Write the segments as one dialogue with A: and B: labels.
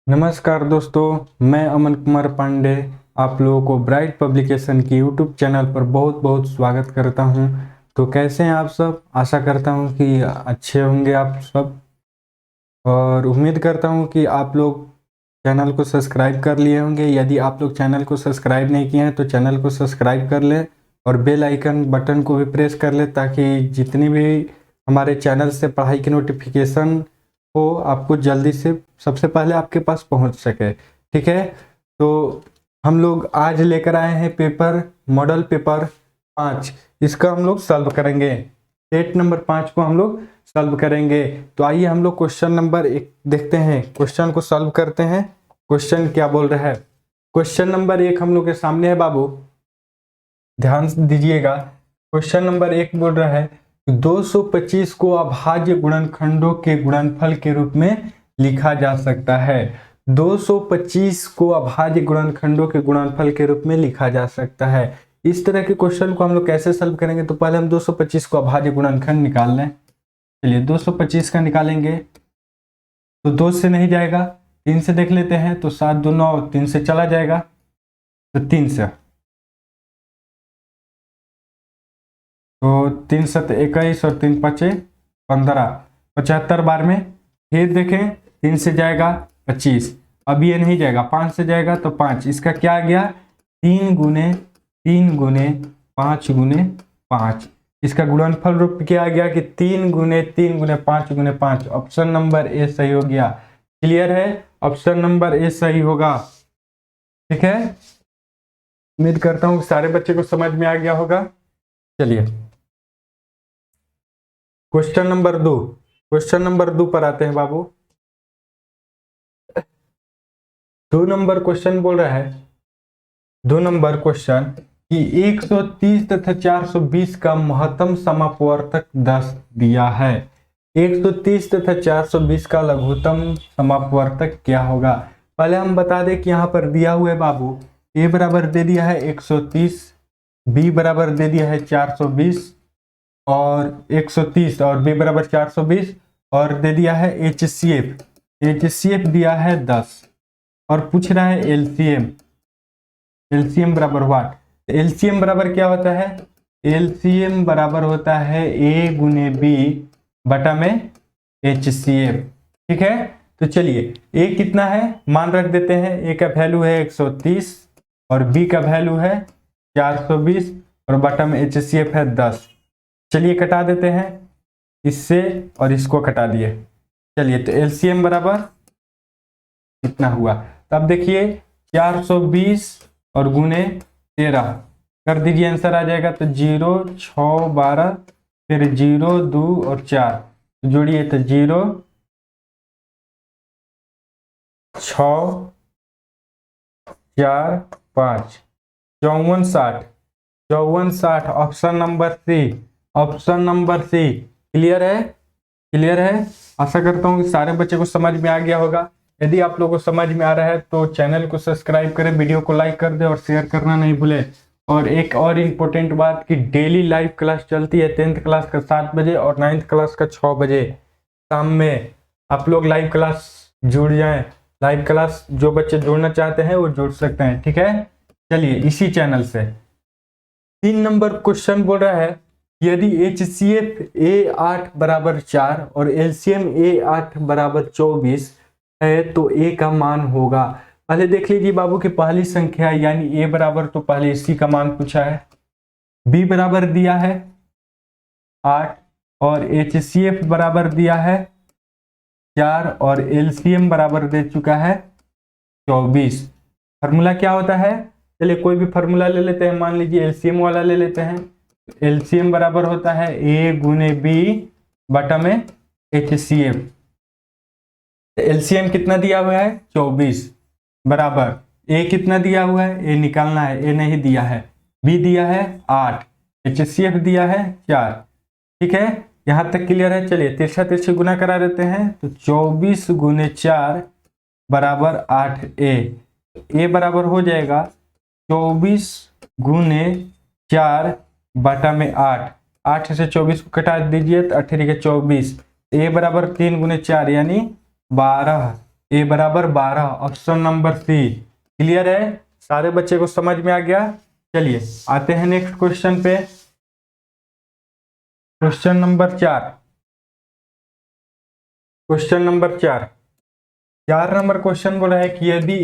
A: नमस्कार दोस्तों, मैं अमन कुमार पांडे आप लोगों को ब्राइट पब्लिकेशन की यूट्यूब चैनल पर बहुत बहुत स्वागत करता हूं। तो कैसे हैं आप सब? आशा करता हूं कि अच्छे होंगे आप सब, और उम्मीद करता हूं कि आप लोग चैनल को सब्सक्राइब कर लिए होंगे। यदि आप लोग चैनल को सब्सक्राइब नहीं किए हैं तो चैनल को सब्सक्राइब कर लें और बेल आइकन बटन को भी प्रेस कर लें, ताकि जितनी भी हमारे चैनल से पढ़ाई की नोटिफिकेशन हो आपको जल्दी से सबसे पहले आपके पास पहुंच सके। ठीक है, तो हम लोग आज लेकर आए हैं पेपर मॉडल पेपर 5। इसका हम लोग सॉल्व करेंगे। सेट नंबर 5 को हम लोग सॉल्व करेंगे। तो आइए हम लोग क्वेश्चन नंबर 1 देखते हैं, क्वेश्चन को सॉल्व करते हैं। क्वेश्चन क्या बोल रहा है? क्वेश्चन नंबर 1 हम लोग के सामने है बाबू, ध्यान से दीजिएगा। क्वेश्चन नंबर 1 बोल रहा है 225 को अभाज्य गुणनखंडों के गुणनफल के रूप में लिखा जा सकता है। 225 को अभाज्य गुणनखंडों के गुणनफल के रूप में लिखा जा सकता है। इस तरह के क्वेश्चन को हम लोग कैसे सॉल्व करेंगे? तो पहले हम 225 को अभाज्य गुणनखंड निकाल लें। चलिए 225 का निकालेंगे तो 2 से नहीं जाएगा, 3 से देख लेते हैं। तो 7 2 9, 3 से चला जाएगा तो 3 से, तो 3 7 21 और 3 5 15, 75 बार में। फिर देखें 3 से जाएगा 25, अब ये नहीं जाएगा, 5 से जाएगा तो 5। इसका क्या आ गया? 3 गुने 3 गुने 5 गुने 5। इसका गुणनफल रूप क्या आ गया कि 3 गुने 3 गुने 5 गुने 5। ऑप्शन नंबर ए सही हो गया। क्लियर है? ऑप्शन नंबर ए सही होगा। ठीक है, उम्मीद करता हूँ सारे बच्चे को समझ में आ गया होगा। चलिए क्वेश्चन नंबर 2, क्वेश्चन नंबर 2 पर आते हैं बाबू। 2 नंबर क्वेश्चन बोल रहा है, 2 नंबर क्वेश्चन कि 130 तथा 420 का महत्तम समापवर्तक 10 दिया है। 130 तथा 420 का लघुत्तम समापवर्तक क्या होगा? पहले हम बता दें कि यहाँ पर दिया हुआ है बाबू, ए बराबर दे दिया है 130, बी बराबर दे दिया है 420 और 130, और बी बराबर 420, और दे दिया है HCF, HCF दिया है 10, और पूछ रहा है LCM। LCM बराबर व्हाट? LCM बराबर क्या होता है? LCM बराबर होता है A गुने B बटा में HCF। ठीक है, तो चलिए A कितना है मान रख देते हैं। A का वैल्यू है 130 और B का वैल्यू है 420 और बटा में HCF है 10। चलिए कटा देते हैं, इससे और इसको कटा दिए। चलिए तो LCM बराबर कितना हुआ? तब देखिए 420 और गुने 13 कर दीजिए, आंसर आ जाएगा। तो 0 6 12, फिर 0 2 और 4 जोड़िए तो 0 6 4 5 54 60, 54 60। Option number C, option number C. Clear है? क्लियर है? आशा करता हूँ कि सारे बच्चे को समझ में आ गया होगा। यदि आप लोगों को समझ में आ रहा है तो चैनल को सब्सक्राइब करें, वीडियो को लाइक कर दें और शेयर करना नहीं भूलें। और एक और इम्पोर्टेंट बात कि डेली लाइव क्लास चलती है 10th क्लास का 7 बजे और 9th क्लास का 6 बजे शाम में। आप लोग लाइव क्लास जुड़ जाएं। लाइव क्लास जो बच्चे जुड़ना चाहते हैं वो जुड़ सकते हैं। ठीक है, चलिए इसी चैनल से 3 नंबर क्वेश्चन बोल रहा है, यदि HCF A8 बराबर 4 और LCM A8 बराबर 24 है तो A का मान होगा। पहले देख लीजिए बाबू की पहली संख्या यानी A बराबर, तो पहले इसी का मान पूछा है। B बराबर दिया है 8 और HCF बराबर दिया है 4 और LCM बराबर दे चुका है 24। फार्मूला क्या होता है? चलिए कोई भी फार्मूला ले लेते हैं, मान लीजिए LCM वाला ले लेते हैं। LCM बराबर होता है A गुने B बटा में HCF। LCM कितना दिया हुआ है? 24 बराबर A कितना दिया हुआ है? A निकालना है, A नहीं दिया है। B दिया है 8, HCF दिया है 4। ठीक है, यहाँ तक क्लियर है? चलिए तिरछा तिरछी गुना करा देते हैं। तो 24 गुने 4 बराबर 8A। A बराबर हो जाएगा 24 गुने 4 बटा में 8। 8 से 24 को कटा दीजिए तो 8 के 24। A बराबर 3 गुने 4 यानी 12 ए बराबर 12, ऑप्शन नंबर सी। क्लियर है, सारे बच्चे को समझ में आ गया। चलिए आते हैं नेक्स्ट क्वेश्चन पे। Question number 4। Question number 4 number question बोला है कि यदि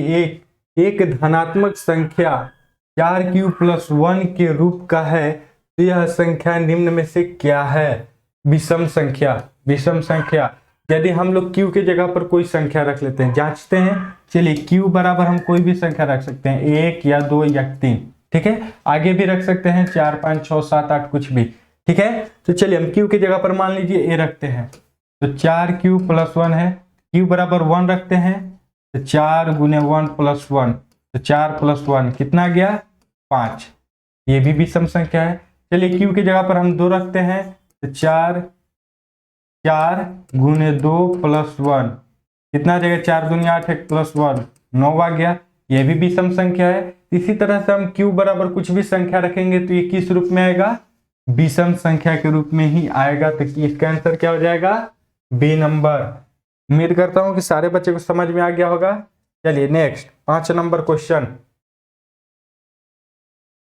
A: एक धनात्मक संख्या 4q+1 के रूप का है तो यह संख्या निम्न में से क्या है? विषम संख्या। विषम संख्या, यदि हम लोग q के जगह पर कोई संख्या रख लेते हैं, जांचते हैं। चलिए q बराबर हम कोई भी संख्या रख सकते हैं, 1 या 2 या 3, ठीक है। आगे भी रख सकते हैं 4 5 6 7 8 कुछ भी, ठीक है। तो चलिए हम q की जगह पर मान लीजिए a रखते हैं, तो 4q+1 है, q बराबर 1 रखते हैं तो 4 गुने 1 + 1, तो 4 + 1 कितना गया? 5। ये भी विषम संख्या है। चलिए q की जगह पर हम 2 रखते हैं तो 4 गुने 2 + 1 कितना जाएगा? 4 दूनी 8, 1 + 1 9 आ गया। ये भी विषम संख्या है। इसी तरह से हम q बराबर कुछ भी संख्या रखेंगे तो ये किस रूप में आएगा? विषम संख्या के रूप में ही आएगा। तो इसका आंसर क्या हो जाएगा? B number. उम्मीद करता हूं कि सारे बच्चे को समझ में आ गया होगा। चलिए next 5 number question.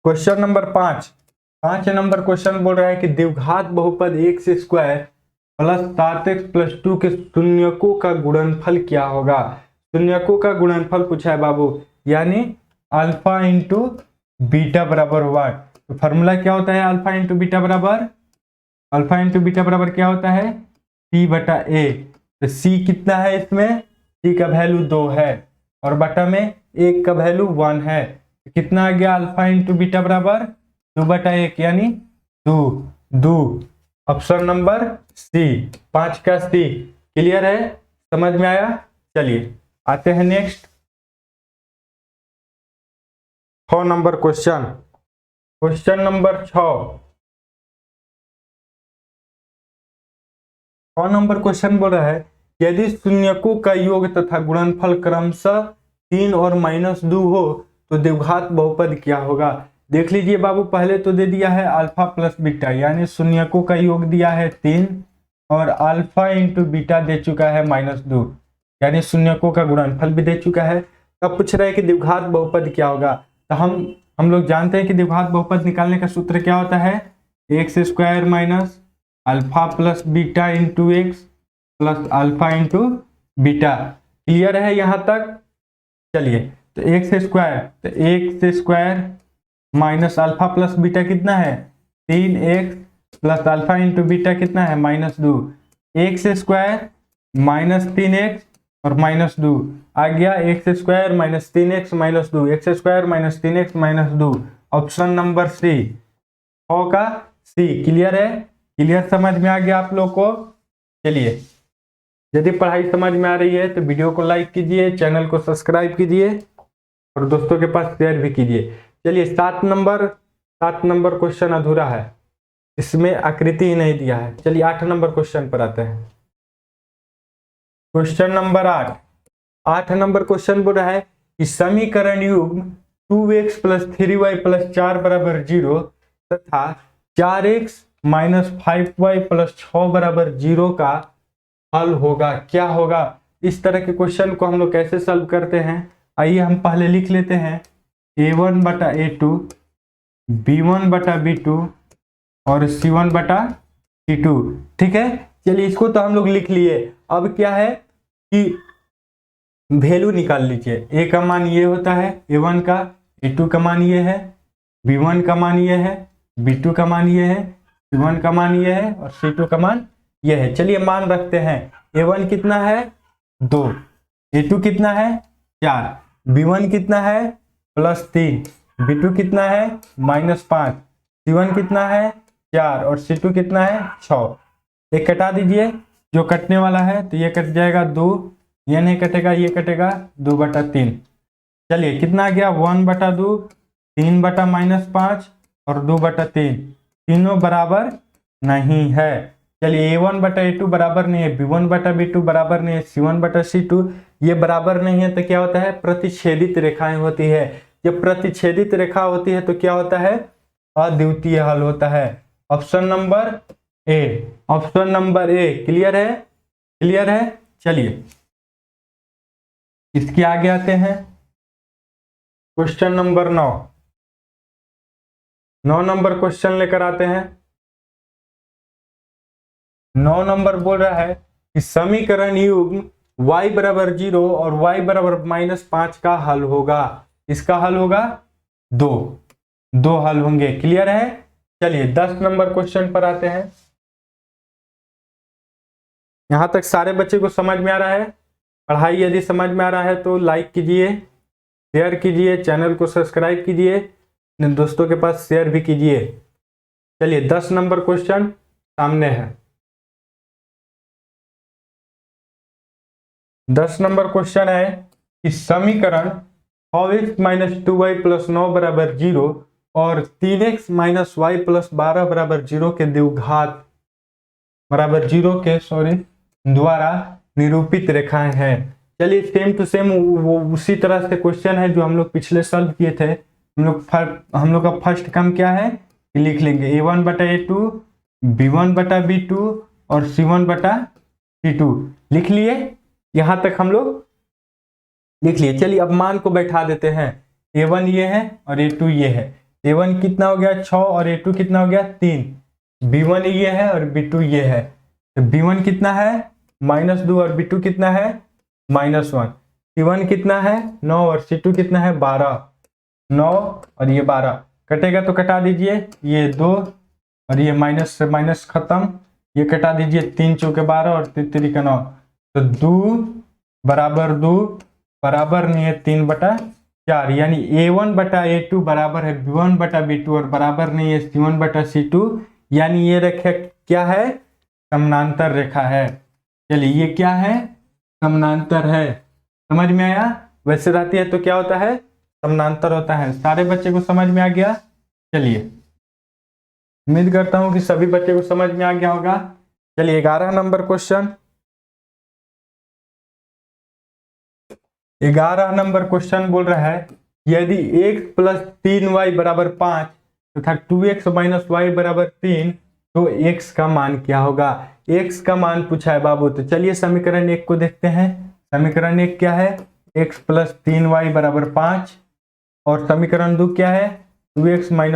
A: Question number 5 number question बोल रहा है कि द्विघात बहुपद x² + 7x + 2 के शून्यकों का गुणनफल क्या होगा? शून्यकों का गुणनफल पूछा है बाबू, यानी अल्फा इंटू बीटा बराबर 1। तो फॉर्मूला क्या होता है? अल्फा इंटू बीटा बराबर क्या होता है? c/a। तो c कितना है इसमें? c का वैल्यू 2 है और बटा में 1 का वैल्यू 1 है। तो कितना आ गया? अल्फा इंटू बीटा बराबर 2/1 यानी 2। ऑप्शन नंबर सी, 5 का सी। क्लियर है, समझ में आया? चलिए आते हैं next 6 number question. Question number 6 number question बोल रहा है यदि शून्यकों का योग तथा गुणनफल क्रमशः 3 और -2 हो तो द्विघात बहुपद क्या होगा? देख लीजिए बाबू, पहले तो दे दिया है अल्फा प्लस बीटा, यानी शून्यकों का योग दिया है 3 और अल्फा इंटू बीटा दे चुका है -2, यानी शून्यकों का गुणनफल भी दे चुका है। तब पूछ रहा है कि द्विघात बहुपद क्या होगा। तो हम लोग जानते हैं कि द्विघात बहुपद निकालने का सूत्र क्या होता है? x² - alpha plus beta into x plus alpha into beta. Clear है यहाँ तक? चलिए तो x² minus alpha plus beta कितना है? 3x plus alpha into beta कितना है? -2। x² - 3x और -2 आ गया। x² - 3x -2, x² - 3x -2, option number सी होगा सी। क्लियर है? क्लियर, समझ में आ गया आप लोग को? चलिए, यदि पढ़ाई समझ में आ रही है तो वीडियो को लाइक कीजिए, चैनल को सब्सक्राइब कीजिए और दोस्तों के पास शेयर भी कीजिए। चलिए 7 नंबर क्वेश्चन अधूरा है, इसमें आकृति ही नहीं दिया है। चलिए 8 नंबर क्वेश्चन पर आते हैं। क्वेश्चन नंबर 8 नंबर क्वेश्चन बोल रहा है कि समीकरण युग्म 2x + 3y + 4 = 0 तथा 4x - 5y + 6 = 0 का हल होगा। क्या होगा? इस तरह के क्वेश्चन को हम लोग कैसे सॉल्व करते हैं, आइए हम पहले लिख लेते हैं a1/a2, b1/b2 और c1/c2। ठीक है, चलिए इसको तो हम लोग लिख लिए। अब क्या है कि वैल्यू निकाल लीजिए। a का मान ये होता है a1 का, a2 का मान ये है, b1 का मान ये है, b2 का मान ये है, c1 का मान ये है और c2 का मान ये है। चलिए मान रखते हैं। a1 कितना है? 2, a2 कितना है? 4, b1 कितना है? +3, b2 कितना है? -5, c1 कितना है? 4 और c2 कितना है? 6। एक कटा दीजिए, जो कटने वाला है तो ये कट जाएगा 2, ये नहीं कटेगा, ये कटेगा 2/3। चलिए कितना आ गया? 1/2, 3/-5 और 2/3, तीनों बराबर नहीं है। चलिए a1/a2 बराबर नहीं है, b1/b2 बराबर नहीं है, c1/c2 ये बराबर नहीं है। तो क्या होता है? प्रतिच्छेदित रेखाएं होती है। जब प्रतिच्छेदित रेखा होती है तो क्या होता है? अद्वितीय हल होता है। Option number A. क्लियर है? चलिए इसके आगे आते हैं क्वेश्चन नंबर 9। 9 नंबर क्वेश्चन लेकर आते हैं। 9 नंबर बोल रहा है कि समीकरण युग्म y बराबर 0 और y बराबर -5 का हल होगा। इसका हल होगा दो हल होंगे। क्लियर है? चलिए 10 नंबर क्वेश्चन पर आते हैं। यहां तक सारे बच्चे को समझ में आ रहा है? पढ़ाई यदि समझ में आ रहा है तो लाइक कीजिए, शेयर कीजिए, चैनल को सब्सक्राइब कीजिए, अपने दोस्तों के पास शेयर भी कीजिए। चलिए 10 नंबर क्वेश्चन सामने है। 10 नंबर क्वेश्चन है कि समीकरण 4x - 2y + 9 बराबर 0 और 3x - y + 12 बराबर 0 के द्विघात बराबर 0 के द्वारा निरूपित रेखाएं हैं। चलिए सेम टू सेम वो उसी तरह से क्वेश्चन है जो हम लोग पिछले सॉल्व किए थे। हम लोग का फर्स्ट काम क्या है कि लिख लेंगे a1/a2, b1/b2 और c1/c2। लिख लिए? यहां तक हम लोग लिख लिए। चलिए अब मान को बैठा देते हैं। a1 ये है और a2 ये है। a1 कितना हो गया 6 और a2 कितना हो गया 3। b1 ये है और b2 ये है। तो b1 कितना है -2 और b2 कितना है -1। c1 कितना है 9 और c2 कितना है 12। 9 और ये 12 कटेगा तो कटा दीजिए। ये 2 और ये माइनस से माइनस खत्म। ये कटा दीजिए 3 चौके 12 और 3 3 9। तो 2 बराबर नहीं है 3/4, यानी a1/a2 बराबर है b1/b2 और बराबर नहीं है c1/c2, यानी ये रेखा क्या है समानांतर रेखा है। चलिए ये क्या है समानांतर है। समझ में आया? वैसे रहती है तो क्या होता है समानांतर होता है। सारे बच्चे को समझ में आ गया? चलिए उम्मीद करता हूं कि सभी बच्चे को समझ में आ गया होगा। चलिए 11 नंबर क्वेश्चन। 11 नंबर क्वेश्चन बोल रहा है यदि x + 3y = 5 तथा 2x - y = 3 तो x का मान क्या होगा। x का मान पूछा है बाबू। तो चलिए समीकरण 1 को देखते हैं। समीकरण 1 क्या है x + 3y = 5 और समीकरण 2 क्या है 2x - y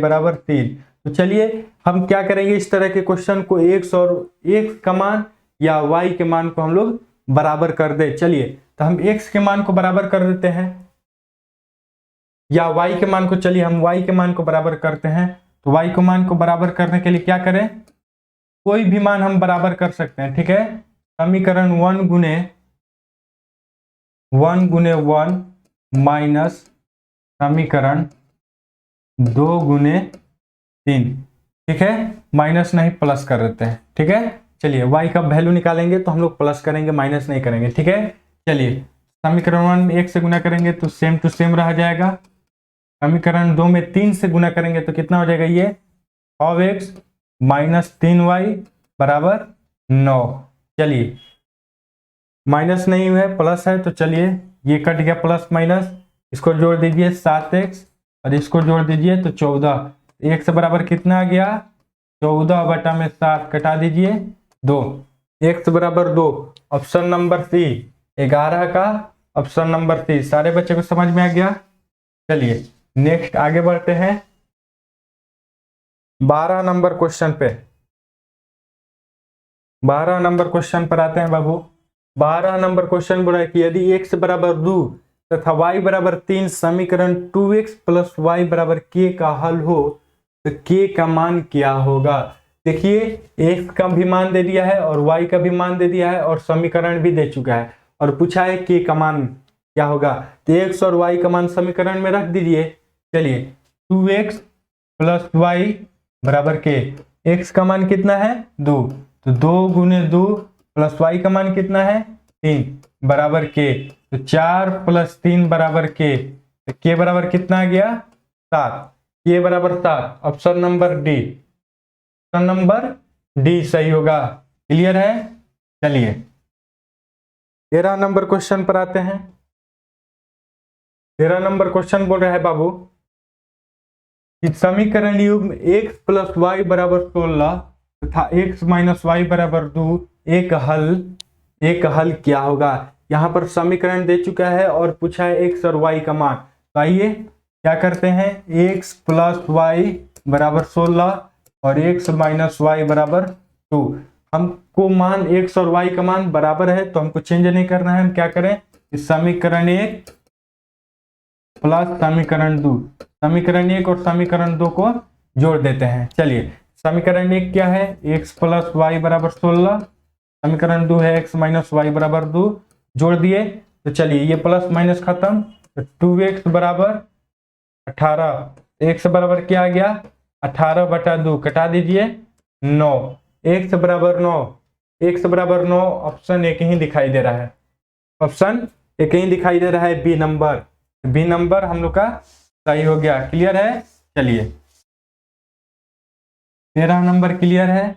A: = 3। तो चलिए हम क्या करेंगे इस तरह के क्वेश्चन को x और x का मान या y के मान को हम लोग बराबर कर दे। चलिए तो हम x के मान को बराबर कर देते हैं या y के मान को, चलिए हम y के मान को बराबर करते हैं। तो y को मान को बराबर करने के लिए क्या करें, कोई भी मान हम बराबर कर सकते हैं। ठीक है, समीकरण 1 गुने 1 माइनस समीकरण 2 गुने 3। ठीक है, माइनस नहीं प्लस कर देते हैं। ठीक है, चलिए y का वैल्यू निकालेंगे तो हम लोग प्लस करेंगे, माइनस नहीं करेंगे। ठीक है, चलिए समीकरण 1 में 1 से गुना करेंगे तो सेम टू सेम रह जाएगा। समीकरण 2 में 3 से गुना करेंगे तो कितना हो जाएगा, ये 5x - 3y = 9। चलिए माइनस नहीं है प्लस है तो चलिए ये कट गया प्लस माइनस, इसको जोड़ दीजिए 7x और इसको जोड़ दीजिए तो 14। x बराबर कितना आ गया 14/7, कटा दीजिए 2। x बराबर 2, ऑप्शन नंबर सी 11 का ऑप्शन नंबर सी। सारे बच्चे को समझ में आ गया। चलिए नेक्स्ट आगे बढ़ते हैं 12 नंबर क्वेश्चन पे। 12 नंबर क्वेश्चन पर आते हैं बाबू। 12 नंबर क्वेश्चन बोला है कि यदि x बराबर 2 तथा y बराबर 3 समीकरण 2x + y = k का हल हो तो k का मान क्या होगा। देखिए x का भी मान दे दिया है और y का भी मान दे दिया है और समीकरण भी दे चुका है और पूछा है k का मान क्या होगा। तो x और y का मान समीकरण में रख दीजिए। चलिए 2x + y = k। x का मान कितना है 2, तो 2 × 2 + y का मान कितना है 3 = k। तो 4 + 3 = k। तो k बराबर कितना आ गया 7। k बराबर 7, option number D. Option number D सही होगा। क्लियर है। चलिए 13 नंबर क्वेश्चन पर आते हैं। 13 नंबर क्वेश्चन बोल रहा है बाबू कि समीकरण युग्म x + y = 16 तथा x - y = 2 एक हल क्या होगा। यहाँ पर समीकरण दे चुका है और पूछा है x और y का मान। तो आइए क्या करते हैं, x प्लस वाई बराबर 16 और x माइनस वाई बराबर 2। हमको मान x और y का मान बराबर है तो हमको चेंज नहीं करना है। हम क्या करें, इस समीकरण 1 प्लस समीकरण 2, समीकरण 1 और समीकरण 2 को जोड़ देते हैं। चलिए समीकरण 1 क्या है, x प्लस वाई बराबर 16, समीकरण 2 है x माइनस वाई बराबर 2, जोड़ दिए। तो चलिए ये प्लस माइनस खत्म, तो 2x बराबर 18, x बराबर क्या आ गया 18/2, कटा दीजिए 9, x बराबर 9, x बराबर 9, ऑप्शन एक ही दिखाई दे रहा है, ऑप्शन एक ही दिखाई दे रहा है, बी नंबर, बी नंबर हम लोग का सही हो गया। क्लियर है। चलिए 13 नंबर क्लियर है।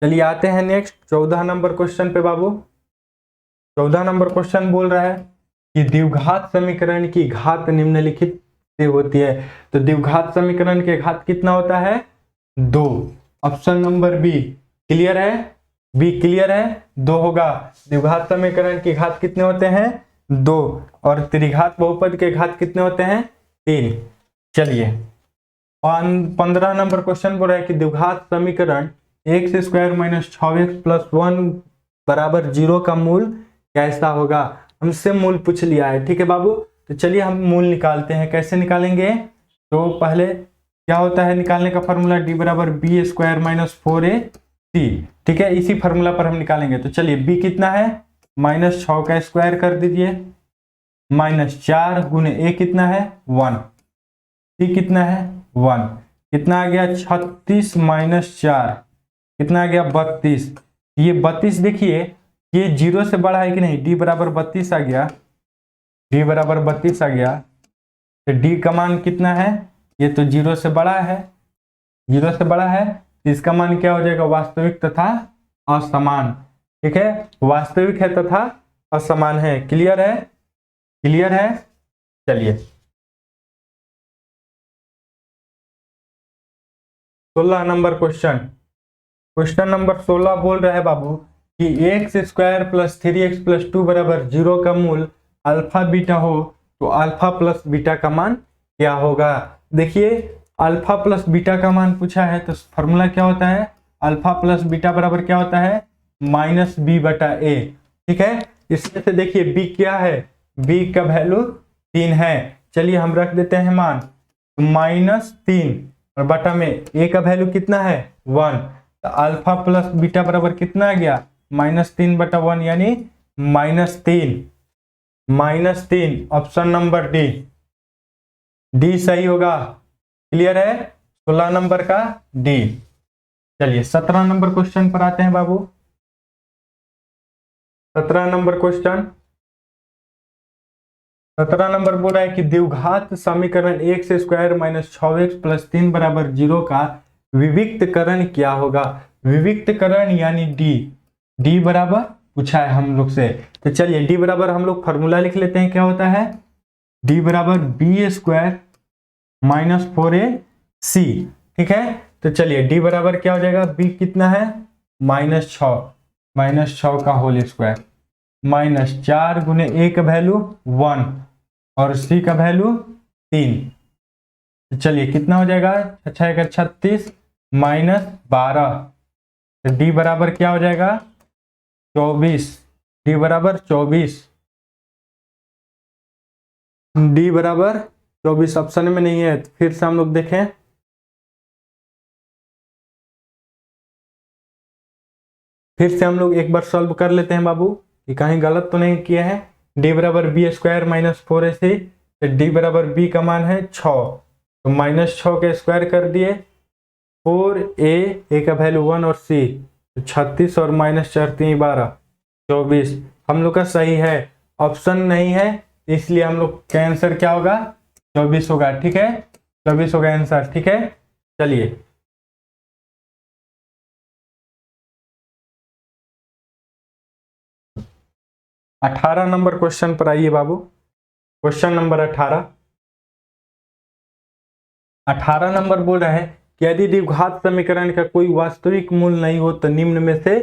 A: चलिए आते हैं नेक्स्ट 14 नंबर क्वेश्चन पे बाबू। 14 नंबर क्वेश्चन बोल रहा है कि द्विघात समीकरण की घात निम्नलिखित से होती है। तो द्विघात समीकरण के घात कितना होता है, 2, ऑप्शन नंबर बी। क्लियर है, बी क्लियर है, 2 होगा। द्विघात समीकरण की घात कितने होते हैं, 2, और त्रिघात बहुपद के घात कितने होते हैं, 3। चलिए 15 नंबर क्वेश्चन बोल रहा है कि द्विघात समीकरण x square minus 6x plus 1 बराबर 0 का मूल कैसा होगा। हमसे मूल पूछ लिया है, ठीक है बाबू। तो चलिए हम मूल निकालते हैं। कैसे निकालेंगे, तो पहले क्या होता है निकालने का फॉर्मूला, d बराबर बी स्क्वायर माइनस 4ac, ठीक है, इसी फॉर्मूला पर हम निकालेंगे। तो चलिए b कितना है, -6 का स्क्वायर कर दीजिए, -4 गुने a कितना है 1, c कितना है 1, कितना आ गया 36 - 4 कितना आ गया 32। ये 32 देखिए ये 0 से बड़ा है कि नहीं, d बराबर 32 आ गया, d बराबर 32 आ गया। तो d का मान कितना है, ये तो 0 से बड़ा है, 0 से बड़ा है, तो इसका मान क्या हो जाएगा, वास्तविक तथा असमान, ठीक है, वास्तविक है तथा असमान है। क्लियर है, क्लियर है। चलिए 16 नंबर क्वेश्चन, क्वेश्चन नंबर 16 बोल रहा है बाबू कि x square plus 3x plus 2 बराबर 0 का मूल अल्फा बीटा हो तो अल्फा प्लस बीटा का मान क्या होगा। देखिए अल्फा प्लस बीटा का मान पूछा है तो फॉर्मूला क्या होता है, अल्फा प्लस बीटा बराबर क्या होता है, -b/a, ठीक है। इसमें से देखिए b क्या है, b का वैल्यू 3 है। चलिए हम रख देते हैं मान, -3 और बटा में a का वैल्यू कितना है 1, तो अल्फा प्लस बीटा बराबर कितना आ गया, -3/1 यानी -3, ऑप्शन नंबर डी, डी सही होगा। क्लियर है, 16 नंबर का डी। चलिए 17 नंबर क्वेश्चन पर आते हैं बाबू। 17 नंबर क्वेश्चन, 17 नंबर बोल रहा है कि द्विघात समीकरण x square minus 6x plus 3 बराबर 0 का विविक्तकरण क्या होगा। विविक्तकरण यानी डी बराबर पूछा है हम लोग से। तो चलिए डी बराबर हम लोग फॉर्मूला लिख लेते हैं, क्या होता है, डी बराबर बी स्क्वायर माइनस 4ac, ठीक है। तो चलिए डी बराबर क्या हो जाएगा, बी कितना है -6 का होल स्क्वायर, -4 गुने a का वैल्यू 1 और c का वैल्यू 3। तो चलिए कितना हो जाएगा, 36 -12, तो डी बराबर क्या हो जाएगा 24, डी बराबर 24, डी बराबर 24 ऑप्शन में नहीं है। तो फिर से हम लोग देखें, फिर से हम लोग एक बार सॉल्व कर लेते हैं बाबू कि कहीं गलत तो नहीं किए हैं। डी बराबर बी स्क्वायर माइनस 4ac, तो डी बराबर बी का मान है 6, तो -6 का स्क्वायर कर दिए, 4a का वैल्यू 1 और c, तो 36 और -4 3 12 24 हम लोग का सही है। ऑप्शन नहीं है इसलिए हम लोग का आंसर क्या होगा 24 होगा, ठीक है, 24 होगा आंसर, ठीक है। चलिए 18 नंबर क्वेश्चन पर आइए बाबू। क्वेश्चन नंबर 18 नंबर बोल रहा है कि यदि द्विघात समीकरण का कोई वास्तविक मूल नहीं हो तो निम्न में से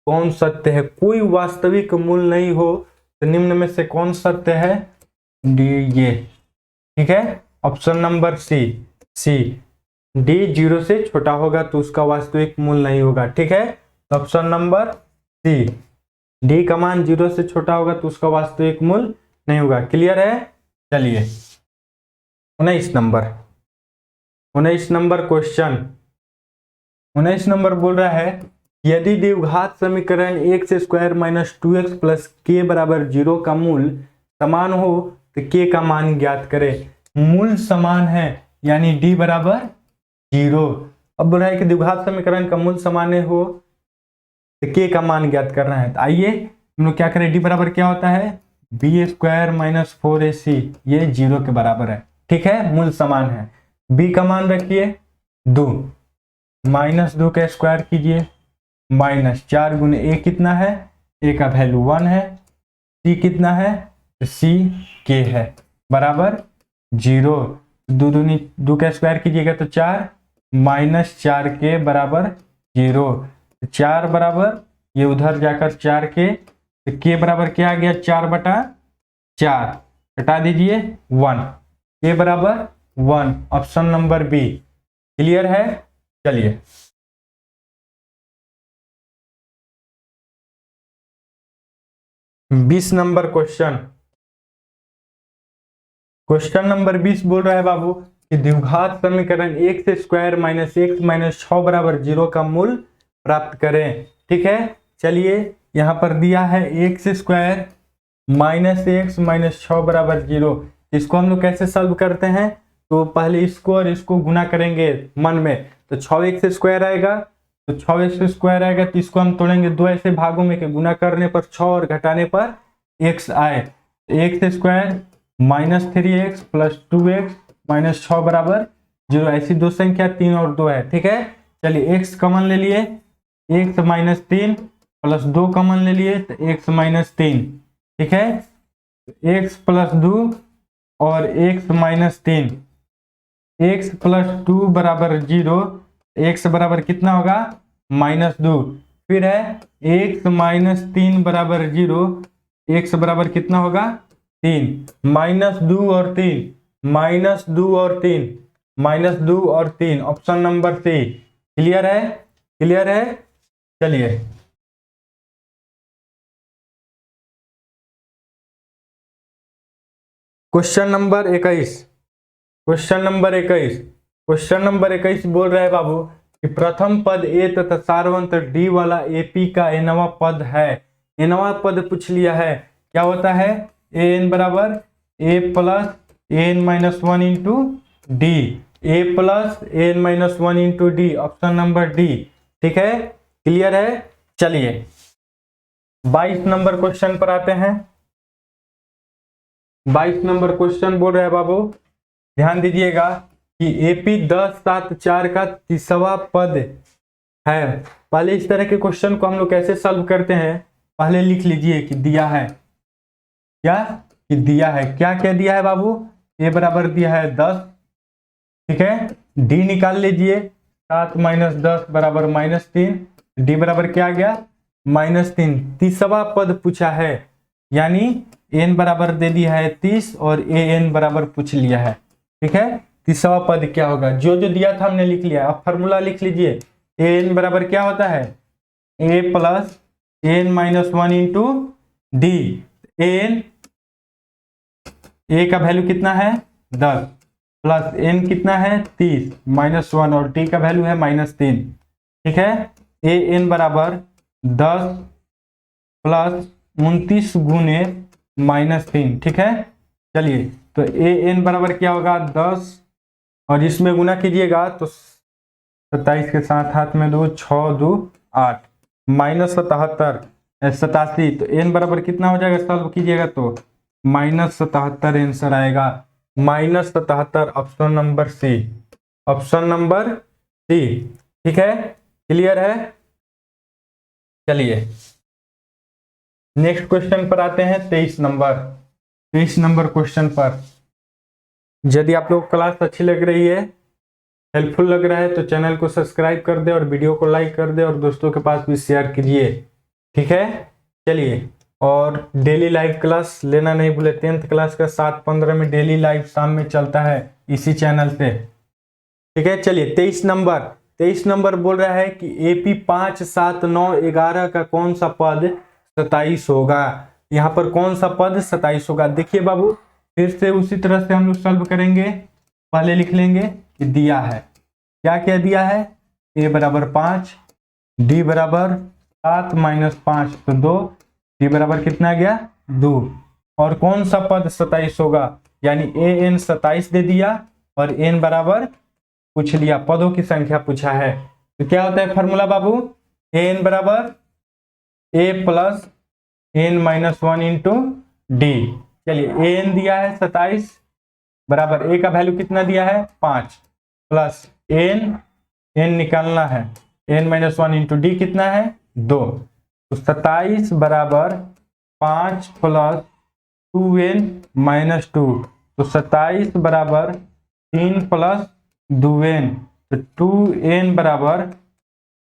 A: कौन सत्य है। कोई वास्तविक मूल नहीं हो तो निम्न में से कौन सत्य है? डी, ये। ठीक है, ऑप्शन नंबर सी डी 0 से छोटा होगा तो उसका वास्तविक मूल नहीं होगा। ठीक है, तो ऑप्शन नंबर सी, डी का मान 0 से छोटा होगा तो उसका वास्तविक मूल नहीं होगा। क्लियर है? चलिए 19 नंबर क्वेश्चन। 19 नंबर बोल रहा है, यदि द्विघात समीकरण x square minus 2x plus के बराबर 0 का मूल समान हो तो के का मान ज्ञात करें। मूल समान है यानी डी बराबर 0। अब बोल रहा है कि द्विघात समीकरण का मूल समान हो तो के का मान ज्ञात करना है। तो आइए हम लोग क्या करें, डी बराबर क्या होता है? बी स्क्वायर माइनस 4ac, ये 0 के बराबर है। ठीक है, मूल समान है। बी का मान रखिए 2, माइनस 2 का स्क्वायर कीजिए, माइनस 4 गुने ए कितना है? ए का वैल्यू 1 है। सी कितना है? सी के है, बराबर 0। 2 का स्क्वायर कीजिएगा तो 4, माइनस 4 के बराबर 0। 4 बराबर ये उधर जाकर 4 के बराबर क्या आ गया? 4/4, हटा दीजिए 1, के बराबर 1, ऑप्शन नंबर बी। क्लियर है? चलिए 20 नंबर क्वेश्चन। क्वेश्चन नंबर 20 बोल रहा है बाबू कि द्विघात समीकरण x square minus x minus 6 बराबर 0 का मूल प्राप्त करें। ठीक है, चलिए यहाँ पर दिया है x square minus x minus 6 बराबर 0। इसको हम लोग कैसे सॉल्व करते हैं? तो पहले इसको और इसको गुना करेंगे मन में, तो 6x स्क्वायर आएगा, तो 6x स्क्वायर आएगा तो इसको हम तोड़ेंगे दो ऐसे भागों में कि गुना करने पर 6 और घटाने पर x आए। X square minus 3x plus 2x minus 6 बराबर 0। ऐसी दो संख्या 3 और 2 है। ठीक है, चलिए x कॉमन ले लिए, x माइनस 3 प्लस 2 कॉमन ले लिए तो x माइनस 3। ठीक है, x प्लस 2 और x माइनस 3, x प्लस 2 बराबर 0, x बराबर कितना होगा? -2। फिर है x माइनस 3 बराबर 0, x बराबर कितना होगा? 3, -2 और 3, -2 और 3, -2 और 3, ऑप्शन नंबर सी। क्लियर है? क्लियर है? चलिए क्वेश्चन नंबर 21। क्वेश्चन नंबर 21 बोल रहा है बाबू कि प्रथम पद ए तथा सारवंत डी वाला एपी का एनवा पद है। एनवा पद पूछ लिया है, क्या होता है? ए एन बराबर a plus n minus 1 into d, a plus n minus 1 into d, option number D. ठीक है, क्लियर है? चलिए 22 नंबर क्वेश्चन पर आते हैं। 22 नंबर क्वेश्चन बोल रहे हैं बाबू, ध्यान दीजिएगा कि एपी 10 7 4 का 30वां पद है। पहले इस तरह के क्वेश्चन को हम लोग कैसे सॉल्व करते हैं, पहले लिख लीजिए कि दिया है, क्या कि दिया है, क्या क्या दिया है बाबू? ए बराबर दिया है 10। ठीक है, डी निकाल लीजिए, 7 माइनस 10 बराबर -3, डी बराबर क्या आ गया? -3। 30वां पद पूछा है यानी एन बराबर दे दिया है 30 और ए एन बराबर पूछ लिया है। ठीक है, 30वां पद क्या होगा? जो जो दिया था हमने लिख लिया। अब फॉर्मूला लिख लीजिए, ए एन बराबर क्या होता है? A plus n minus 1 into d. N, a का वैल्यू कितना है? 10 प्लस एन कितना है? 30 -1 और डी का वैल्यू है -3। ठीक है, ए एन बराबर 10 प्लस 29 गुने -3। ठीक है, चलिए तो ए एन बराबर क्या होगा? 10 और इसमें गुना कीजिएगा तो 27 के साथ हाथ में 2, 6 2 8, -77 87। तो एन बराबर कितना हो जाएगा? सॉल्व कीजिएगा तो -77 आंसर आएगा, -77, option number C, option number C. ठीक है, क्लियर है? चलिए नेक्स्ट क्वेश्चन पर आते हैं। 23 नंबर क्वेश्चन पर। यदि आप लोग क्लास अच्छी लग रही है, हेल्पफुल लग रहा है तो चैनल को सब्सक्राइब कर दे और वीडियो को लाइक कर दे और दोस्तों के पास भी शेयर कीजिए। ठीक है, चलिए और डेली लाइव क्लास लेना नहीं भूले। 10th क्लास का 7:15 में डेली लाइव शाम में चलता है इसी चैनल पे, ठीक है। चलिए 23 नंबर बोल रहा है कि AP 5, 7, 9, 11 का कौन सा पद 27 होगा। यहाँ पर कौन सा पद 27 होगा। देखिए बाबू, फिर से उसी तरह से हम लोग सॉल्व करेंगे। पहले लिख लेंगे कि दिया है, क्या क्या दिया है, A बराबर 5, D बराबर 7 माइनस 5 तो 2, D बराबर कितना आ गया 2। और कौन सा पद 27 होगा, यानी AN 27 दे दिया और N बराबर पूछ लिया, पदों की संख्या पूछा है। तो क्या होता है फॉर्मूला बाबू, AN बराबर A plus N minus 1 into D। चलिए AN दिया है 27 बराबर A का वैल्यू कितना दिया है 5 प्लस N निकालना है, N माइनस 1 इंटू D कितना है 2। तो 27 बराबर 5 प्लस 2N माइनस 2, तो 27 बराबर 3 प्लस 2N, तो 2N बराबर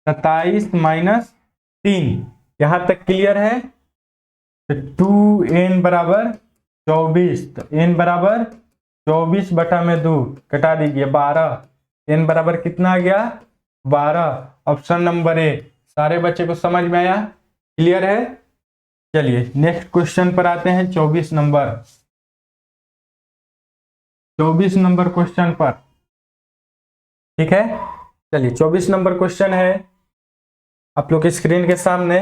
A: 27 माइनस 3। यहां तक क्लियर है। तो 2N बराबर 24, तो N बराबर 24 बटा में 2 कटा दीजिए 12, N बराबर कितना आ गया 12। Option number A. सारे बच्चे को समझ में आया, क्लियर है। चलिए नेक्स्ट क्वेश्चन पर आते हैं, 24 नंबर क्वेश्चन पर, ठीक है। चलिए 24 नंबर क्वेश्चन है आप लोग के स्क्रीन के सामने।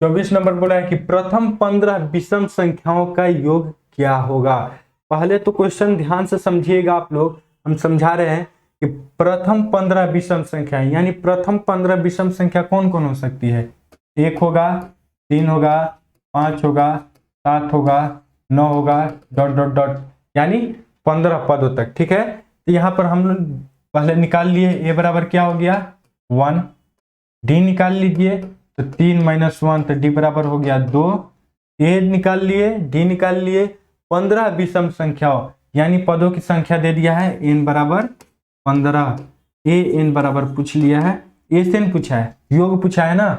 A: 24 नंबर बोला है कि प्रथम 15 विषम संख्याओं का योग क्या होगा। पहले तो क्वेश्चन ध्यान से समझिएगा आप लोग, हम समझा रहे हैं कि प्रथम 15 विषम संख्या, यानी प्रथम 15 विषम संख्या कौन कौन हो सकती है। 1 होगा, 3 होगा, 5 होगा, 7 होगा, 9 होगा, डॉट डॉट डॉट, यानी 15 पदों तक, ठीक है। तो यहाँ पर हम लोग पहले निकाल लिए, A बराबर क्या हो गया 1, D निकाल लीजिए तो 3 माइनस 1, तो D बराबर हो गया 2। A निकाल लिए, D निकाल लिए, 15 विषम संख्याओं यानी पदों की संख्या दे दिया है N बराबर 15। AN बराबर पूछ लिया है, SN पूछा है, योग पूछा है ना,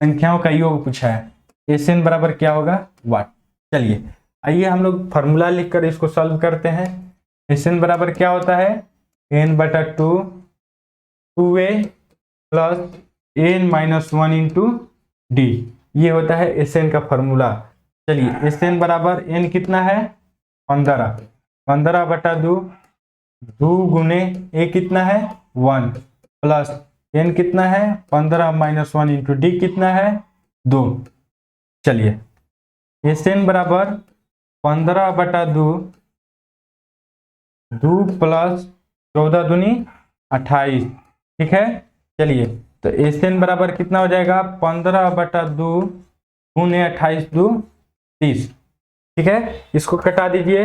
A: संख्याओं का योग पूछा है। SN बराबर क्या होगा 1। चलिए आइए हम लोग फॉर्मूला लिखकर इसको सॉल्व करते हैं। SN बराबर क्या होता है N बटा 2, 2A plus N minus 1 into D, ये होता है SN का फॉर्मूला। चलिए SN बराबर N कितना है 15, 15 बटा 2, 2 गुने A कितना है 1 प्लस N कितना है 15 माइनस 1 इंटू D कितना है 2। चलिए SN बराबर 15 बटा 2, 2 प्लस 14 दूनी 28, ठीक है। चलिए तो SN बराबर कितना हो जाएगा 15 बटा 2 गुने 28 2 30, ठीक है। इसको कटा दीजिए,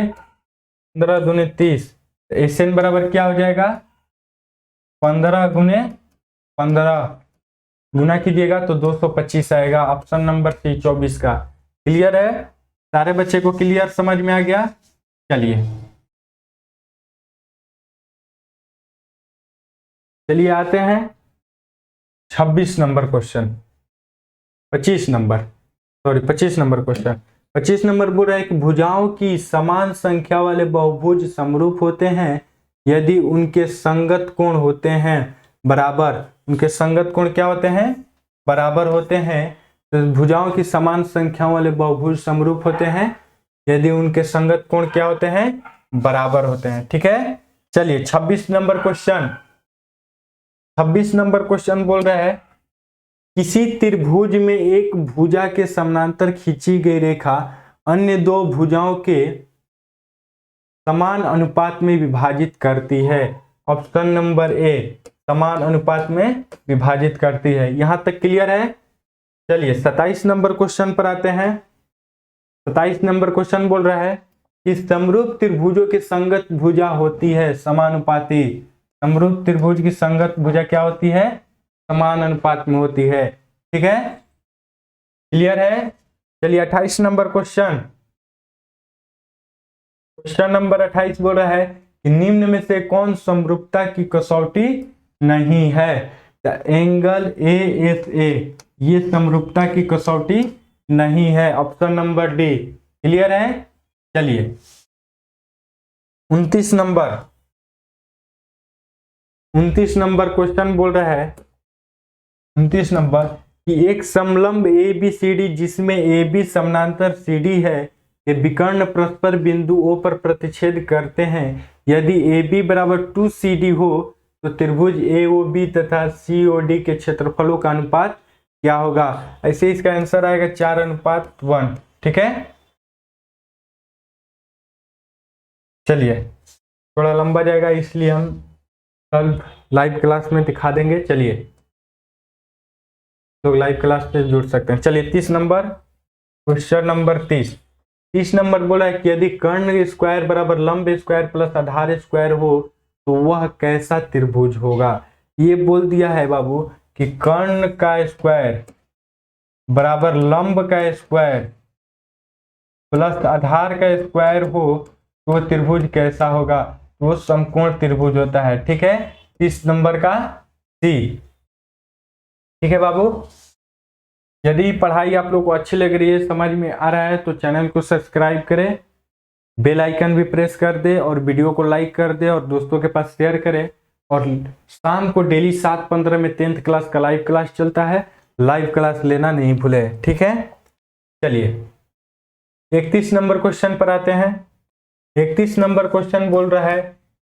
A: 15 दूने 30, SN बराबर क्या हो जाएगा 15 गुने 15 गुना कीजिएगा तो 225 आएगा। ऑप्शन नंबर सी 24 का। क्लियर है, सारे बच्चे को क्लियर समझ में आ गया। चलिए आते हैं 26 number question, 25 number question. 25 number बोल रहा है कि भुजाओं की समान संख्या वाले बहुभुज समरूप होते हैं यदि उनके संगत कोण होते हैं बराबर। उनके संगत कोण क्या होते हैं बराबर होते हैं। तो भुजाओं की समान संख्या वाले बहुभुज समरूप होते हैं यदि उनके संगत कोण क्या होते हैं बराबर होते हैं, ठीक है। चलिए 26 नंबर क्वेश्चन बोल रहा है किसी त्रिभुज में एक भुजा के समानांतर खींची गई रेखा अन्य दो भुजाओं के समान अनुपात में विभाजित करती है। ऑप्शन नंबर ए, समान अनुपात में विभाजित करती है। यहां तक क्लियर है। चलिए 27 नंबर क्वेश्चन पर आते हैं। 27 नंबर क्वेश्चन बोल रहा है कि समरूप त्रिभुजों की संगत भुजा होती है समानुपाती। समरूप त्रिभुज की संगत भुजा क्या होती है समान अनुपात में होती है, ठीक है। क्लियर है। चलिए 28 नंबर क्वेश्चन नंबर 28 बोल रहा है कि निम्न में से कौन समरूपता की कसौटी नहीं है। एंगल ASA ये समरूपता की कसौटी नहीं है, ऑप्शन नंबर डी। क्लियर है? चलिए 29 नंबर क्वेश्चन बोल रहा है, 29 नंबर कि एक समलंब ए बी सी डी जिसमें ए बी समानांतर सी डी है, ये विकर्ण परस्पर बिंदु ओ पर प्रतिच्छेद करते हैं। यदि ए बी बराबर 2 सी डी हो तो त्रिभुज ए ओ बी तथा सी ओ डी के क्षेत्रफलों का अनुपात क्या होगा? ऐसे इसका आंसर आएगा 4:1। ठीक है, चलिए थोड़ा लंबा जाएगा इसलिए हम कल लाइव क्लास में दिखा देंगे। चलिए तो लाइव क्लास से जुड़ सकते हैं। चलिए 30 नंबर क्वेश्चन नंबर 30 नंबर बोला है कि यदि कर्ण स्क्वायर बराबर लंब स्क्वायर प्लस आधार स्क्वायर हो तो वह कैसा त्रिभुज होगा? ये बोल दिया है बाबू कि कर्ण का स्क्वायर बराबर लंब का स्क्वायर प्लस आधार का स्क्वायर हो तो त्रिभुज कैसा होगा? वो समकोण त्रिभुज होता है। ठीक है, 30 नंबर का सी। ठीक है बाबू, यदि पढ़ाई आप लोग को अच्छी लग रही है, समझ में आ रहा है तो चैनल को सब्सक्राइब करें, बेल आइकन भी प्रेस कर दे और वीडियो को लाइक कर दे और दोस्तों के पास शेयर करें। और शाम को डेली 7:15 में 10th क्लास का लाइव क्लास चलता है, लाइव क्लास लेना नहीं भूले। ठीक है, चलिए 31 नंबर क्वेश्चन पर आते हैं। 31 नंबर क्वेश्चन बोल रहा है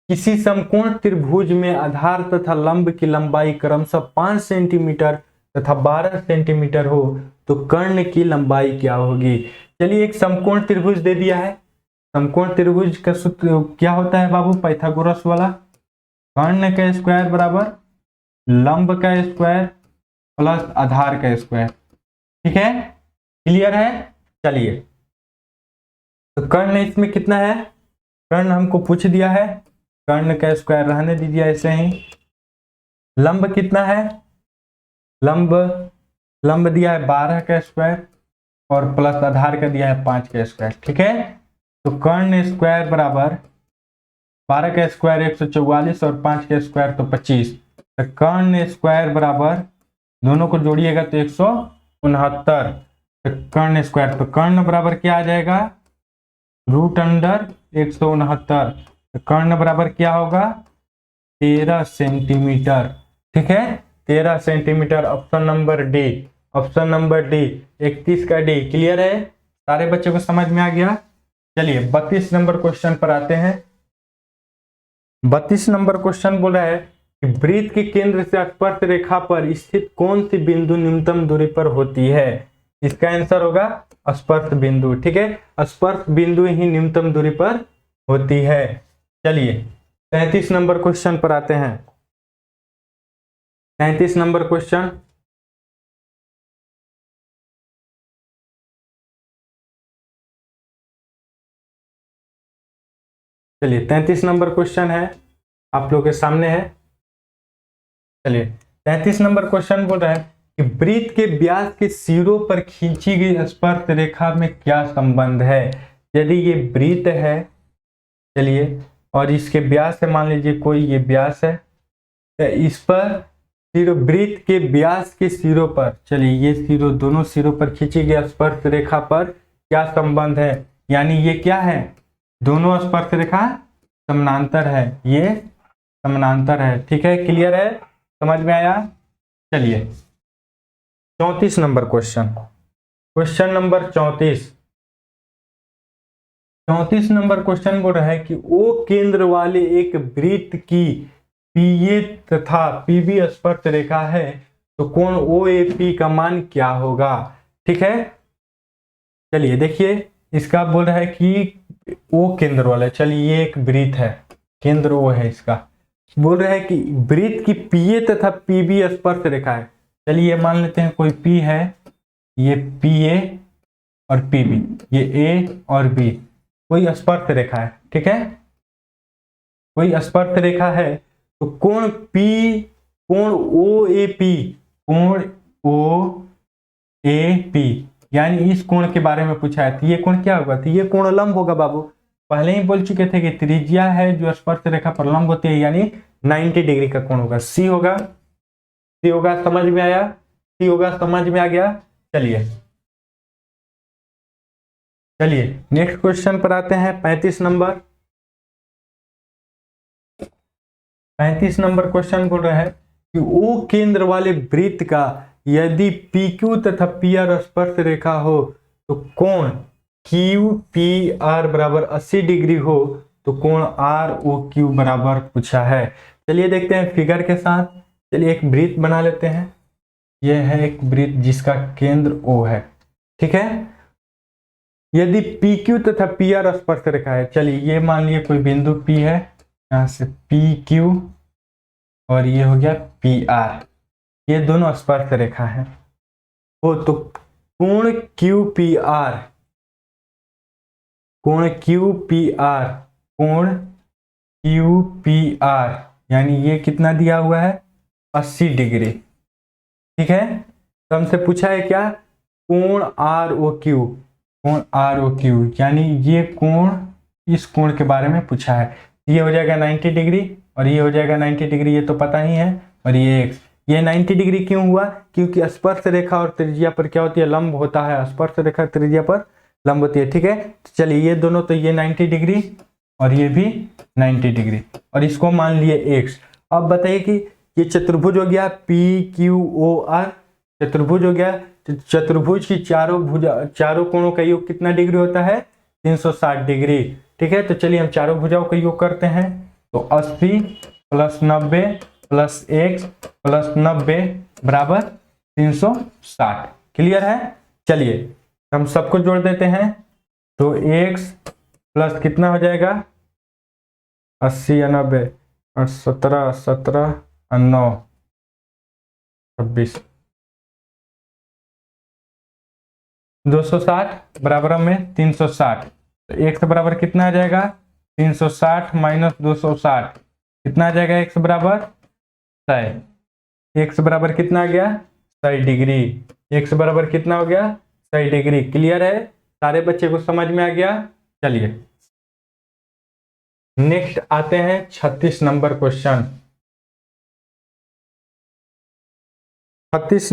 A: किसी समकोण त्रिभुज में आधार तथा लंब की लंबाई क्रमशः 5 सेंटीमीटर तथा 12 सेंटीमीटर हो तो कर्ण की लंबाई क्या होगी? चलिए एक समकोण त्रिभुज दे दिया है। समकोण त्रिभुज का सूत्र क्या होता है बाबू? पाइथागोरस वाला, कर्ण का स्क्वायर बराबर लंब का स्क्वायर प्लस आधार का स्क्वायर। ठीक है, क्लियर है? चलिए तो कर्ण इसमें कितना है? कर्ण हमको पूछ दिया है, कर्ण का स्क्वायर रहने दीजिए ऐसे ही। लंब कितना है? लंब दिया है 12 का स्क्वायर और प्लस आधार का दिया है 5 का स्क्वायर। ठीक है, तो कर्ण स्क्वायर बराबर 12 का स्क्वायर 144 और 5 का स्क्वायर तो 25। तो कर्ण स्क्वायर बराबर दोनों को जोड़िएगा तो 169। तो कर्ण स्क्वायर, तो कर्ण बराबर क्या आ जाएगा? √169। तो कर्ण बराबर क्या होगा? 13 सेंटीमीटर। ठीक है, 13 centimetre. Option number D, option number D 31 का डी। क्लियर है? सारे बच्चों को समझ में आ गया? चलिए 32 नंबर क्वेश्चन पर आते हैं। 32 नंबर क्वेश्चन बोल रहा है कि वृत्त के केंद्र से स्पर्श रेखा पर स्थित कौन सी बिंदु न्यूनतम दूरी पर होती है? इसका आंसर होगा स्पर्श बिंदु। ठीक है, स्पर्श बिंदु ही न्यूनतम दूरी पर होती है। चलिए 33 नंबर क्वेश्चन पर आते हैं। 33 नंबर क्वेश्चन, चलिए 33 नंबर क्वेश्चन है, आप लोग के सामने है। चलिए 33 नंबर क्वेश्चन बोल रहा है कि वृत्त के व्यास के सिरों पर खींची गई स्पर्श रेखा में क्या संबंध है? यदि ये वृत्त है, चलिए, और इसके व्यास है, मान लीजिए कोई ये व्यास है, तो इस पर वृत्त के व्यास के सिरों पर, चलिए ये सिरों, दोनों सिरों पर खींची गई स्पर्श रेखा पर क्या संबंध है? यानी ये क्या है? दोनों स्पर्श रेखा समानांतर है, ये समानांतर है। ठीक है, क्लियर है? समझ में आया? चलिए 34 number question, question number 34 number question बोल रहा है कि ओ केंद्र वाले एक वृत्त की पीए तथा पीबी स्पर्श रेखा है तो कोण ओएपी का मान क्या होगा? ठीक है, चलिए देखिए इसका बोल रहा है कि ओ केंद्र वाला, चलिए ये एक वृत्त है, केंद्र ओ है इसका। बोल रहा है कि वृत्त की पीए तथा पीबी स्पर्श रेखा है। चलिए मान लेते हैं कोई पी है, ये पी ए और पी बी, ये ए और बी, कोई स्पर्श रेखा है। ठीक है, कोई स्पर्श रेखा है तो कोण पी, कोण ओ ए पी, कोण ओ ए पी, यानी इस कोण के बारे में पूछा है। तो ये कोण क्या होगा? तो ये कोण लंब होगा बाबू। पहले ही बोल चुके थे कि त्रिज्या है जो स्पर्श रेखा पर लंब होती है, यानी 90 डिग्री का कोण होगा। सी होगा, सी होगा। समझ में आया? सी होगा, समझ में आ गया? चलिए चलिए नेक्स्ट क्वेश्चन पर आते हैं। 35 नंबर 35 नंबर क्वेश्चन बोल रहा है कि ओ केंद्र वाले वृत्त का यदि PQ तथा PR स्पर्श रेखा हो तो कोण QPR बराबर 80 डिग्री हो तो कोण ROQ बराबर पूछा है। चलिए देखते हैं फिगर के साथ। चलिए एक वृत्त बना लेते हैं। यह है एक वृत्त जिसका केंद्र O है, ठीक है। यदि PQ तथा PR स्पर्श रेखा है, चलिए ये मान लिया कोई बिंदु P है, यहां से PQ और ये हो गया PR, ये दोनों स्पर्श रेखा है हो तो कोण QPR यानी ये कितना दिया हुआ है 80 डिग्री, ठीक है। तो हमसे पूछा है क्या कोण ROQ यानी ये कोण, इस कोण के बारे में पूछा है। ये हो जाएगा 90 डिग्री और ये हो जाएगा 90 डिग्री, ये तो पता ही है। और ये 90 डिग्री क्यों हुआ, क्योंकि स्पर्श रेखा और त्रिज्या पर क्या होती है, लंब होता है। स्पर्श रेखा त्रिज्या पर लंब होती है, ठीक है। तो चलिए ये दोनों, तो ये 90 डिग्री और ये भी 90 डिग्री और इसको मान लिए x। अब बताइए कि ये चतुर्भुज हो गया PQOR, चतुर्भुज हो गया। चतुर्भुज की चारों कोणों का योग कितना डिग्री होता है 360 डिग्री, ठीक है। तो चलिए हम चारों भुजाओं का योग करते हैं। तो 80 + 90 + x + 90 बराबर 360, क्लियर है। चलिए हम सबको जोड़ देते हैं। तो x प्लस कितना हो जाएगा 80 या 90 और 17 17 और 9 26 260 बराबर में 360। तो x बराबर कितना आ जाएगा 360 - 260 कितना आ जाएगा x बराबर 100। x बराबर कितना आ गया 100 डिग्री। x बराबर कितना हो गया 100 डिग्री, क्लियर है। सारे बच्चे को समझ में आ गया। चलिए नेक्स्ट आते हैं 36 नंबर क्वेश्चन। 36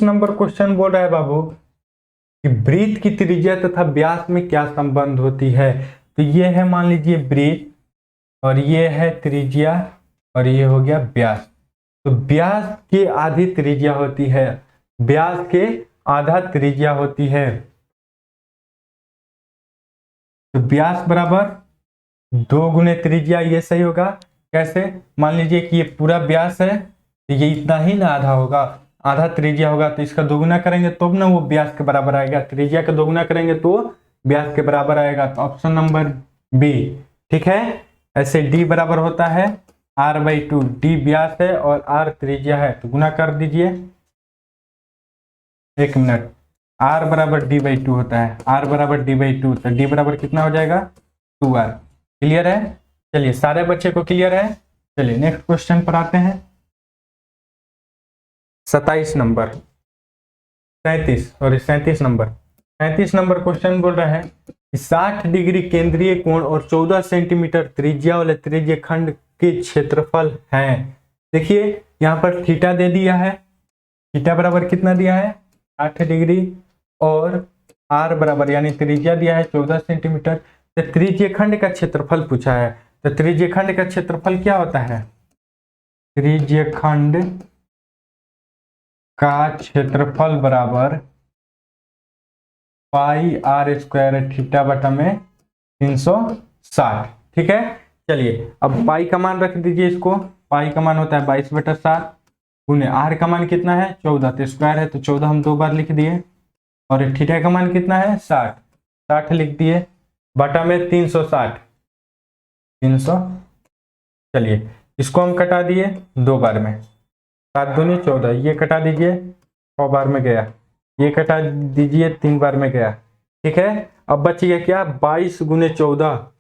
A: नंबर क्वेश्चन बोल रहा है बाबू कि वृत्त की त्रिज्या तथा व्यास में क्या संबंध होती है। तो ये है, मान लीजिए वृत्त और ये है त्रिज्या और ये हो गया व्यास। तो व्यास की आधी त्रिज्या होती है, व्यास के आधा त्रिज्या होती है। तो व्यास बराबर 2 गुने त्रिज्या, ये सही होगा। कैसे, मान लीजिए कि ये पूरा व्यास है तो ये इतना ही ना आधा होगा, आधा त्रिज्या होगा। तो इसका दोगुना करेंगे तो ना वो व्यास के बराबर आएगा, त्रिज्या का दोगुना करेंगे तो व्यास के बराबर आएगा। तो ऑप्शन नंबर बी, ठीक है। ऐसे d बराबर होता है r/2, d व्यास है और r त्रिज्या है, तो गुना कर दीजिए। 1 मिनट, r बराबर d/2 होता है, r बराबर d/2, तो d बराबर कितना हो जाएगा 2r, क्लियर है। चलिए सारे बच्चे को क्लियर है। चलिए नेक्स्ट क्वेश्चन पर आते हैं। 37 नंबर 37 नंबर क्वेश्चन बोल रहा है कि 60 डिग्री केंद्रीय कोण और 14 सेंटीमीटर त्रिज्या वाले त्रिज्य खंड के क्षेत्रफल हैं। देखिए यहाँ पर थीटा दे दिया है, थीटा बराबर कितना दिया है 60 डिग्री और r बराबर यानी त्रिज्या दिया है 14 सेंटीमीटर। तो त्रिज्य खंड का क्षेत्रफल पूछा है। तो त्रिज्य खंड का क्षेत्रफल क्या होता है, त्रिज्य खंड का क्षेत्रफल बराबर πr² थीटा बटा में 360, ठीक है। चलिए अब पाई का मान रख दीजिए, इसको पाई का मान होता है 22/7 गुने r का मान कितना है 14, तो स्क्वायर है तो 14 हम 2 बार लिख दिए और थीटा का मान कितना है 60 लिख दिए बटा में 360। चलिए इसको हम कटा दिए 2 बार में, 7 दूनी 14, ये कटा दीजिए 6 बार में गया, ये कटा दीजिए 3 बार में गया, ठीक है। अब बच गया क्या 22 गुने 14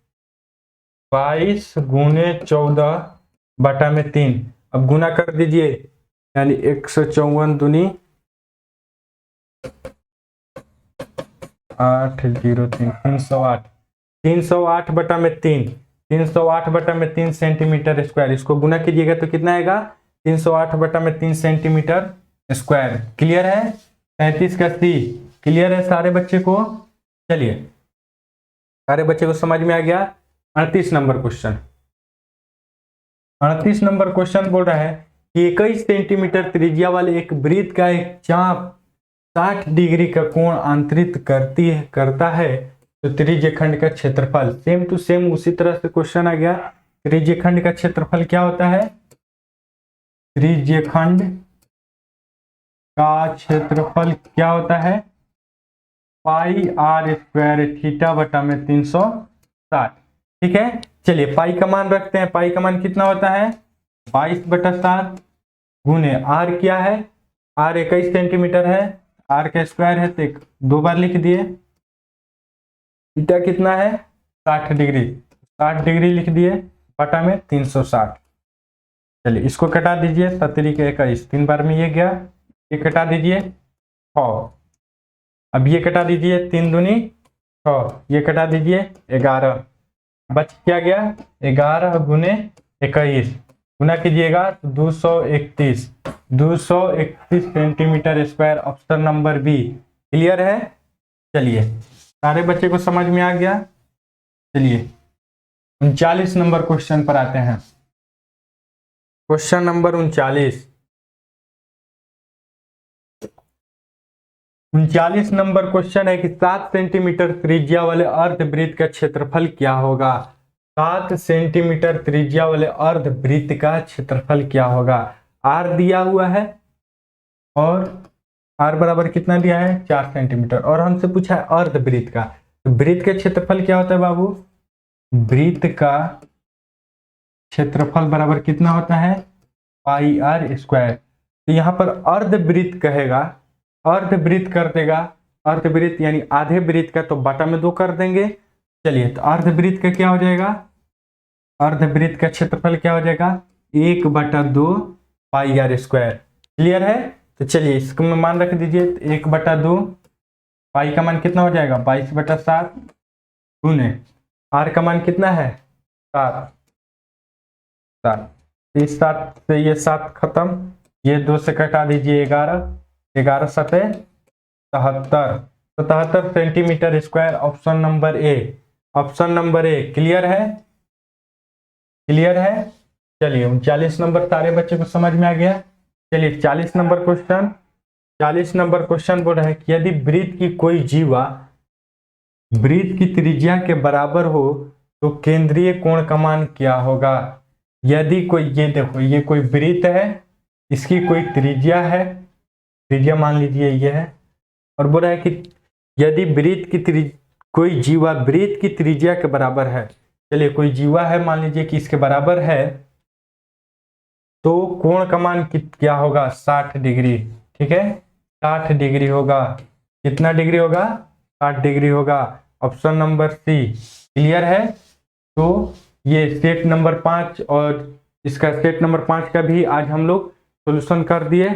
A: बटा में 3। अब गुना कर दीजिए यानी 154 दूनी 803 308 बटा में 3, 308 बटा में 3 सेंटीमीटर स्क्वायर। इसको गुना कीजिएगा तो कितना आएगा 308 बटा में 3 सेंटीमीटर स्क्वायर, क्लियर है। 37 का C क्लियर है सारे बच्चे को? चलिए, सारे बच्चे को समझ में आ गया। 38 नंबर क्वेश्चन। 38 नंबर क्वेश्चन बोल रहा है कि 21 सेंटीमीटर त्रिज्या वाले एक वृत्त का एक चाप 60 डिग्री का कोण आंतरित करता है, तो त्रिज्यखंड का क्षेत्रफल। सेम टू सेम उसी तरह से क्वेश्चन आ गया। त्रिज्यखंड का क्षेत्रफल क्या होता है? त्रिज्यखंड का क्षेत्रफल क्या होता है? पाई आर स्क्वायर थीटा बटा में 360। ठीक है, चलिए पाई का मान रखते हैं। पाई का मान कितना होता है? 22/7 गुने आर क्या है? आर 21 सेंटीमीटर है, आर का स्क्वायर है तो 2 बार लिख दिए। थीटा कितना है? 60 डिग्री, 60 डिग्री लिख दिए बटा में 360। चलिए इसको कटा दीजिए, 70 के 21 3 बार में ये गया, ये कटा दीजिए 6। अब ये कटा दीजिए 3 दूनी 6, ये कटा दीजिए 11, बच क्या गया? 11 गुने 21 गुना कीजिएगा तो 231 centimetre square, option number B. Clear है? चलिए सारे बच्चे को समझ में आ गया। चलिए 39 नंबर क्वेश्चन पर आते हैं। क्वेश्चन नंबर 39 नंबर क्वेश्चन है कि 7 सेंटीमीटर त्रिज्या वाले अर्धवृत्त का क्षेत्रफल क्या होगा? 7 सेंटीमीटर त्रिज्या वाले अर्धवृत्त का क्षेत्रफल क्या होगा? आर दिया हुआ है और आर बराबर कितना दिया है? 4 सेंटीमीटर, और हमसे पूछा है अर्धवृत्त का। तो वृत्त का क्षेत्रफल क्या होता है बाबू? वृत्त का क्षेत्रफल बराबर कितना होता है? पाई आर स्क्वायर। तो यहाँ पर अर्धवृत्त कहेगा, अर्धवृत्त कर देगा, अर्धवृत्त यानी आधे वृत्त का तो बटा में 2 कर देंगे। चलिए तो अर्धवृत्त का क्या हो जाएगा? अर्धवृत्त का क्षेत्रफल क्या हो जाएगा? 1/2 पाई आर स्क्वायर। क्लियर है? तो चलिए इसको में मान रख दीजिए, 1/2 पाई का मान कितना हो जाएगा? 22/7 गुने आर का मान कितना है? 7। इस 7 से ये 7 खत्म, ये 2 से कटा दीजिए 11, 11 7 77 centimetre square, option number A. Option number A. Clear है? क्लियर है? चलिए 39 नंबर सारे बच्चे को समझ में आ गया। चलिए 40 नंबर क्वेश्चन। 40 नंबर क्वेश्चन बोल रहा है कि यदि वृत्त की कोई जीवा वृत्त की त्रिज्या के बराबर हो तो केंद्रीय कोण का मान क्या होगा? यदि कोई, ये देखो ये कोई वृत्त है, इसकी कोई त्रिज्या है, त्रिज्या मान लीजिए ये है, और बोल रहा है कि यदि वृत्त की कोई जीवा वृत्त की त्रिज्या के बराबर है। चलिए कोई जीवा है, मान लीजिए कि इसके बराबर है, तो कोण का मान क्या होगा? 60 डिग्री। ठीक है, 60 डिग्री होगा। कितना डिग्री होगा? 60 डिग्री होगा, ऑप्शन नंबर सी। क्लियर है? तो ये सेट नंबर 5 और इसका सेट नंबर 5 का भी आज हम लोग सोल्यूशन कर दिए,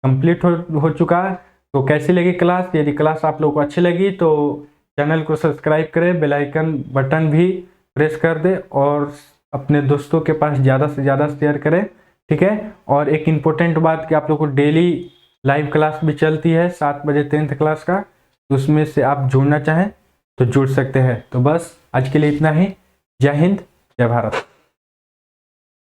A: कंप्लीट हो चुका है। तो कैसी लगी क्लास? यदि क्लास आप लोगों को अच्छी लगी तो चैनल को सब्सक्राइब करें, बेल आइकन बटन भी प्रेस कर दे और अपने दोस्तों के पास ज़्यादा से ज़्यादा शेयर करें। ठीक है, और एक इम्पोर्टेंट बात कि आप लोग को डेली लाइव क्लास भी चलती है 7 बजे 10th क्लास का, तो उसमें से आप जुड़ना चाहें तो जुड़ सकते हैं। तो बस आज के लिए इतना ही। जय हिंद, जय भारत।